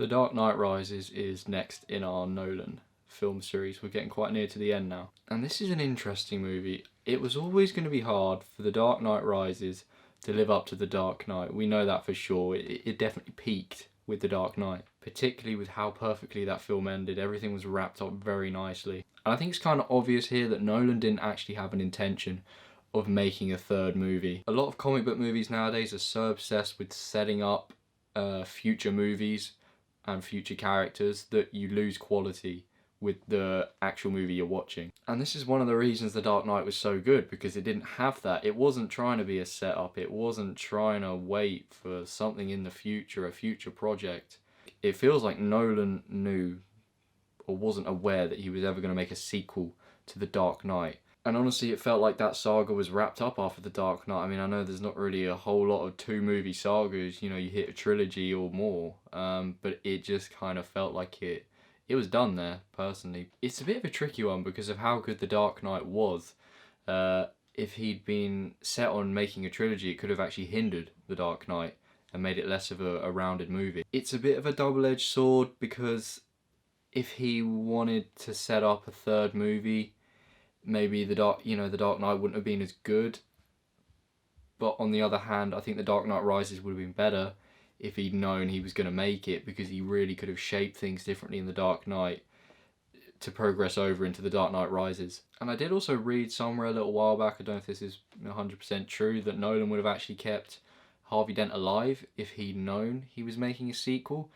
The Dark Knight Rises is next in our Nolan film series. We're getting quite near to the end now. And this is an interesting movie. It was always going to be hard for The Dark Knight Rises to live up to The Dark Knight. We know that for sure. It definitely peaked with The Dark Knight, particularly with how perfectly that film ended. Everything was wrapped up very nicely. And I think it's kind of obvious here that Nolan didn't actually have an intention of making a third movie. A lot of comic book movies nowadays are so obsessed with setting up future movies and future characters that you lose quality with the actual movie you're watching. And this is one of the reasons The Dark Knight was so good, because it didn't have that. It wasn't trying to be a setup. It wasn't trying to wait for something in the future, a future project. It feels like Nolan knew or wasn't aware that he was ever going to make a sequel to The Dark Knight. And honestly, it felt like that saga was wrapped up after The Dark Knight. I mean, I know there's not really a whole lot of two-movie sagas, you know, you hit a trilogy or more, but it just kind of felt like it was done there, personally. It's a bit of a tricky one because of how good The Dark Knight was. If he'd been set on making a trilogy, it could have actually hindered The Dark Knight and made it less of a rounded movie. It's a bit of a double-edged sword because if he wanted to set up a third movie, maybe The Dark Knight wouldn't have been as good. But on the other hand, I think The Dark Knight Rises would have been better if he'd known he was going to make it, because he really could have shaped things differently in The Dark Knight to progress over into The Dark Knight Rises. And I did also read somewhere a little while back, I don't know if this is 100% true, that Nolan would have actually kept Harvey Dent alive if he'd known he was making a sequel,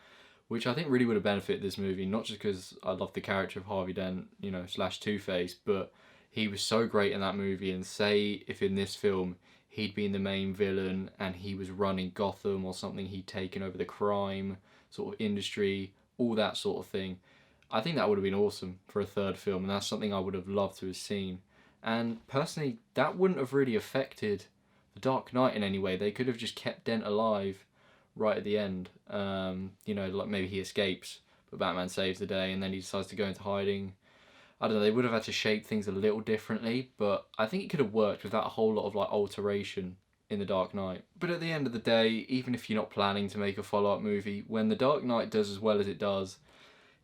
which I think really would have benefited this movie, not just because I love the character of Harvey Dent, you know, / Two-Face, but he was so great in that movie. And say if in this film he'd been the main villain and he was running Gotham or something, he'd taken over the crime sort of industry, all that sort of thing, I think that would have been awesome for a third film, and that's something I would have loved to have seen. And personally, that wouldn't have really affected The Dark Knight in any way. They could have just kept Dent alive right at the end. You know, like maybe he escapes, but Batman saves the day and then he decides to go into hiding. I don't know, they would have had to shape things a little differently, but I think it could have worked without a whole lot of like alteration in The Dark Knight. But at the end of the day, even if you're not planning to make a follow-up movie, when The Dark Knight does as well as it does,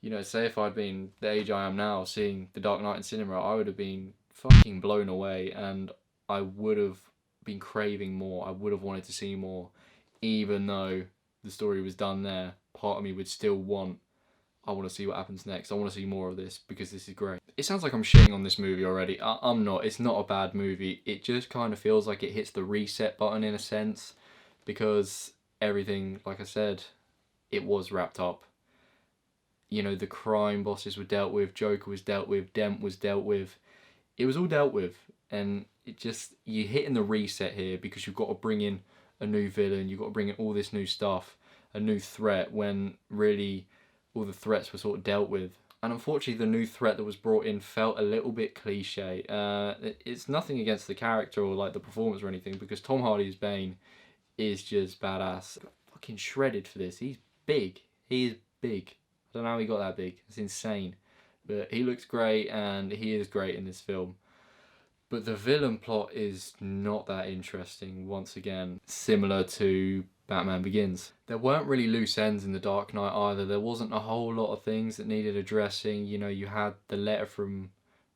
you know, say if I'd been the age I am now seeing The Dark Knight in cinema, I would have been fucking blown away, and I would have been craving more. I would have wanted to see more, even though the story was done there. Part of me would still want, I want to see what happens next. I want to see more of this because this is great. It sounds like I'm shitting on this movie already. I'm not. It's not a bad movie. It just kind of feels like it hits the reset button in a sense, because everything, like I said, it was wrapped up. You know, the crime bosses were dealt with, Joker was dealt with, Dent was dealt with. It was all dealt with, and it just, you're hitting the reset here because you've got to bring in a new villain, you've got to bring in all this new stuff, a new threat, when really all the threats were sort of dealt with. And unfortunately, the new threat that was brought in felt a little bit cliche. It's nothing against the character or like the performance or anything, because Tom Hardy's Bane is just badass. Fucking shredded for this. He's big. He is big. I don't know how he got that big. It's insane. But he looks great, and he is great in this film. But the villain plot is not that interesting, once again. Similar to Batman Begins. There weren't really loose ends in The Dark Knight either. There wasn't a whole lot of things that needed addressing. You know, you had the letter from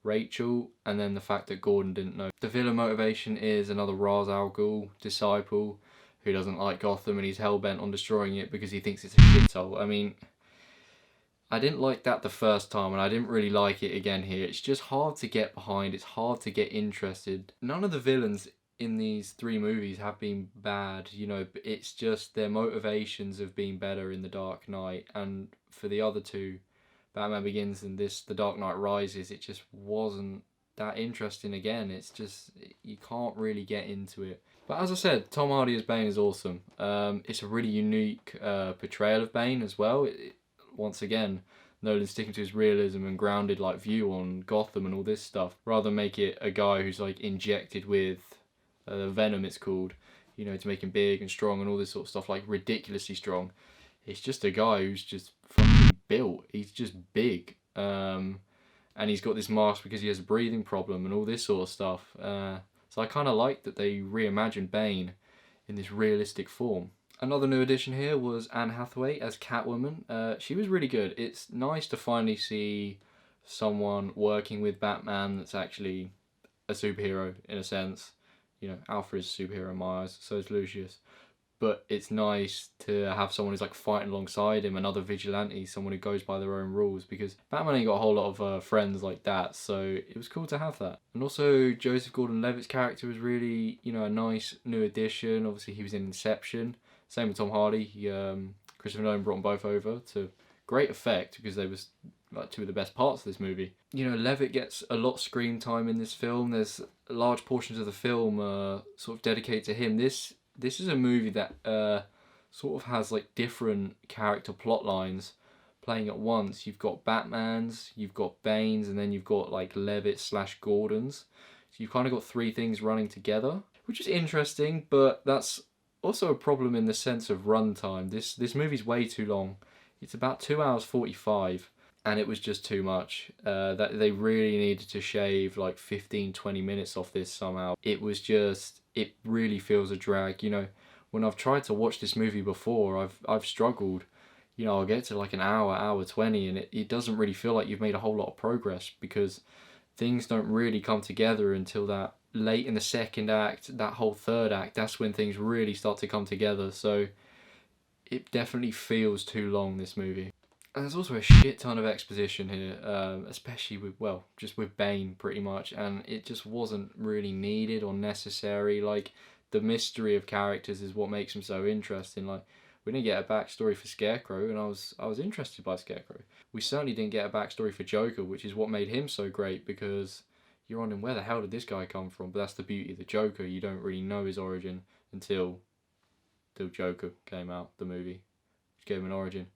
Rachel, and then the fact that Gordon didn't know. The villain motivation is another Ra's al Ghul disciple who doesn't like Gotham, and he's hell-bent on destroying it because he thinks it's a shithole. I mean, I didn't like that the first time, and I didn't really like it again here. It's just hard to get behind. It's hard to get interested. None of the villains in these three movies have been bad, you know, but it's just their motivations have been better in The Dark Knight. And for the other two, Batman Begins and The Dark Knight Rises, it just wasn't that interesting again. It's just, you can't really get into it. But as I said, Tom Hardy as Bane is awesome. It's a really unique portrayal of Bane as well. Once again, Nolan sticking to his realism and grounded like view on Gotham and all this stuff, rather than make it a guy who's like injected with venom, it's called, you know, to make him big and strong and all this sort of stuff, like ridiculously strong. It's just a guy who's just fucking built. He's just big, and he's got this mask because he has a breathing problem and all this sort of stuff. So I kind of like that they reimagined Bane in this realistic form. Another new addition here was Anne Hathaway as Catwoman. She was really good. It's nice to finally see someone working with Batman that's actually a superhero in a sense. You know, Alfred's a superhero in my eyes, so is Lucius. But it's nice to have someone who's like fighting alongside him, another vigilante, someone who goes by their own rules, because Batman ain't got a whole lot of friends like that, so it was cool to have that. And also Joseph Gordon-Levitt's character was really, you know, a nice new addition. Obviously he was in Inception. Same with Tom Hardy. Christopher Nolan brought them both over to great effect because they was like two of the best parts of this movie. You know, Levitt gets a lot of screen time in this film. There's large portions of the film sort of dedicated to him. This is a movie that sort of has like different character plot lines playing at once. You've got Batman's, you've got Bane's, and then you've got like Levitt/Gordon's. So you've kind of got three things running together, which is interesting, but that's also a problem in the sense of runtime. This movie's way too long. It's about 2 hours 45, and it was just too much. That they really needed to shave like 15-20 minutes off this somehow. It really feels a drag. You know, when I've tried to watch this movie before, I've struggled. You know, I'll get to like an hour 20, and it doesn't really feel like you've made a whole lot of progress because things don't really come together until that late in the second act, that whole third act. That's when things really start to come together. So it definitely feels too long, this movie. And there's also a shit ton of exposition here, especially with, well, just with Bane pretty much, and it just wasn't really needed or necessary. Like, the mystery of characters is what makes them so interesting. Like, we didn't get a backstory for Scarecrow, and I was interested by Scarecrow. We certainly didn't get a backstory for Joker, which is what made him so great, because you're wondering, where the hell did this guy come from? But that's the beauty of the Joker. You don't really know his origin until Joker came out, the movie, which gave him an origin.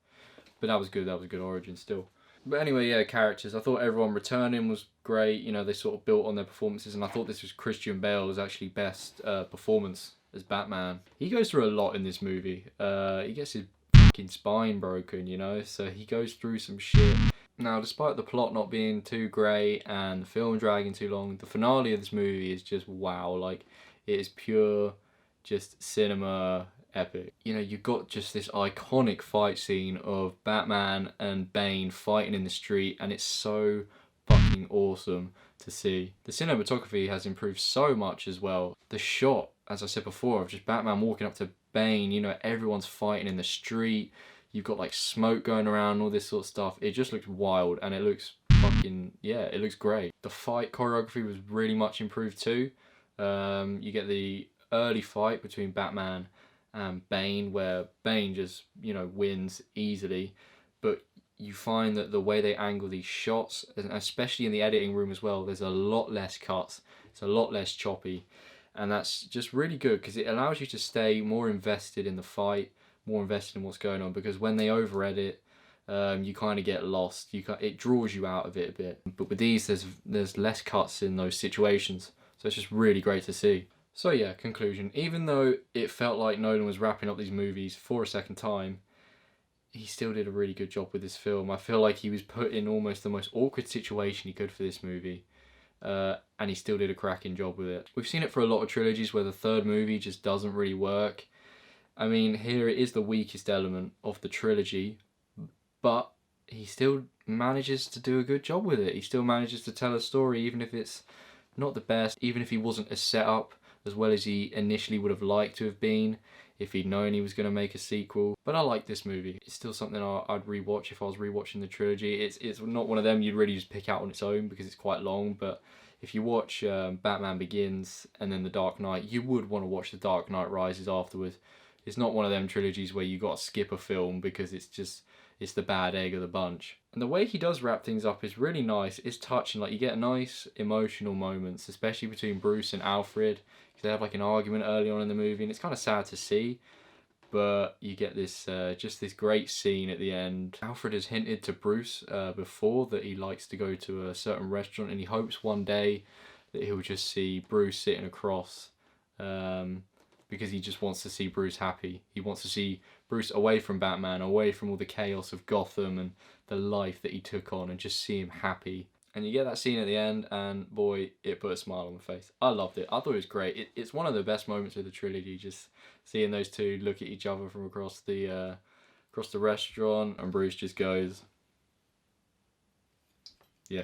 But that was good origin still. But anyway, yeah, characters. I thought everyone returning was great. You know, they sort of built on their performances, and I thought this was Christian Bale's actually best performance as Batman. He goes through a lot in this movie. He gets his fucking spine broken, you know, so he goes through some shit. Now, despite the plot not being too great and the film dragging too long, the finale of this movie is just wow. Like, it is pure, just cinema epic. You know, you've got just this iconic fight scene of Batman and Bane fighting in the street, and it's so fucking awesome to see. The cinematography has improved so much as well. The shot, as I said before, of just Batman walking up to Bane, you know, everyone's fighting in the street. You've got like smoke going around, all this sort of stuff. It just looks wild, and it looks fucking, yeah, it looks great. The fight choreography was really much improved too. You get the early fight between Batman and Bane, where Bane just, you know, wins easily. But you find that the way they angle these shots, and especially in the editing room as well, there's a lot less cuts. It's a lot less choppy. And that's just really good because it allows you to stay more invested in the fight, more invested in what's going on, because when they over edit, you kind of get lost. It draws you out of it a bit. But with these, there's less cuts in those situations, so it's just really great to see. So yeah, conclusion. Even though it felt like Nolan was wrapping up these movies for a second time, he still did a really good job with this film. I feel like he was put in almost the most awkward situation he could for this movie, and he still did a cracking job with it. We've seen it for a lot of trilogies where the third movie just doesn't really work. I mean, here it is the weakest element of the trilogy, but he still manages to do a good job with it. He still manages to tell a story, even if it's not the best, even if he wasn't as set up as well as he initially would have liked to have been, if he'd known he was going to make a sequel. But I like this movie. It's still something I'd rewatch if I was rewatching the trilogy. It's not one of them you'd really just pick out on its own because it's quite long, but if you watch Batman Begins and then The Dark Knight, you would want to watch The Dark Knight Rises afterwards. It's not one of them trilogies where you got to skip a film because it's the bad egg of the bunch. And the way he does wrap things up is really nice. It's touching. Like, you get nice emotional moments, especially between Bruce and Alfred. They have like an argument early on in the movie, and it's kind of sad to see. But you get this just this great scene at the end. Alfred has hinted to Bruce before that he likes to go to a certain restaurant, and he hopes one day that he'll just see Bruce sitting across, because he just wants to see Bruce happy. He wants to see Bruce away from Batman, away from all the chaos of Gotham and the life that he took on, and just see him happy. And you get that scene at the end, and boy, it put a smile on my face. I loved it. I thought it was great. It's one of the best moments of the trilogy, just seeing those two look at each other from across the restaurant, and Bruce just goes, yeah,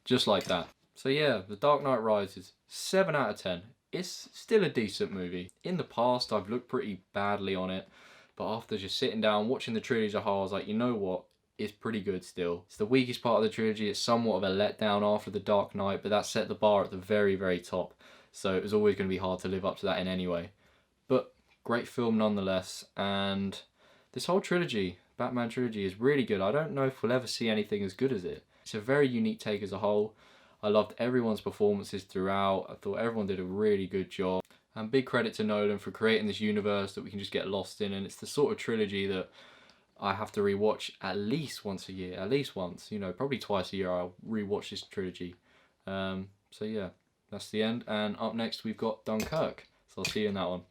just like that. So yeah, The Dark Knight Rises, 7 out of 10. It's still a decent movie. In the past, I've looked pretty badly on it, but after just sitting down, watching the trilogy as a whole, I was like, you know what? It's pretty good still. It's the weakest part of the trilogy. It's somewhat of a letdown after The Dark Knight, but that set the bar at the very, very top. So it was always going to be hard to live up to that in any way. But great film nonetheless. And this whole trilogy, Batman trilogy, is really good. I don't know if we'll ever see anything as good as it. It's a very unique take as a whole. I loved everyone's performances throughout. I thought everyone did a really good job. And big credit to Nolan for creating this universe that we can just get lost in. And it's the sort of trilogy that I have to rewatch at least once a year. At least once, you know, probably twice a year I'll rewatch this trilogy. So yeah, that's the end. And up next we've got Dunkirk. So I'll see you in that one.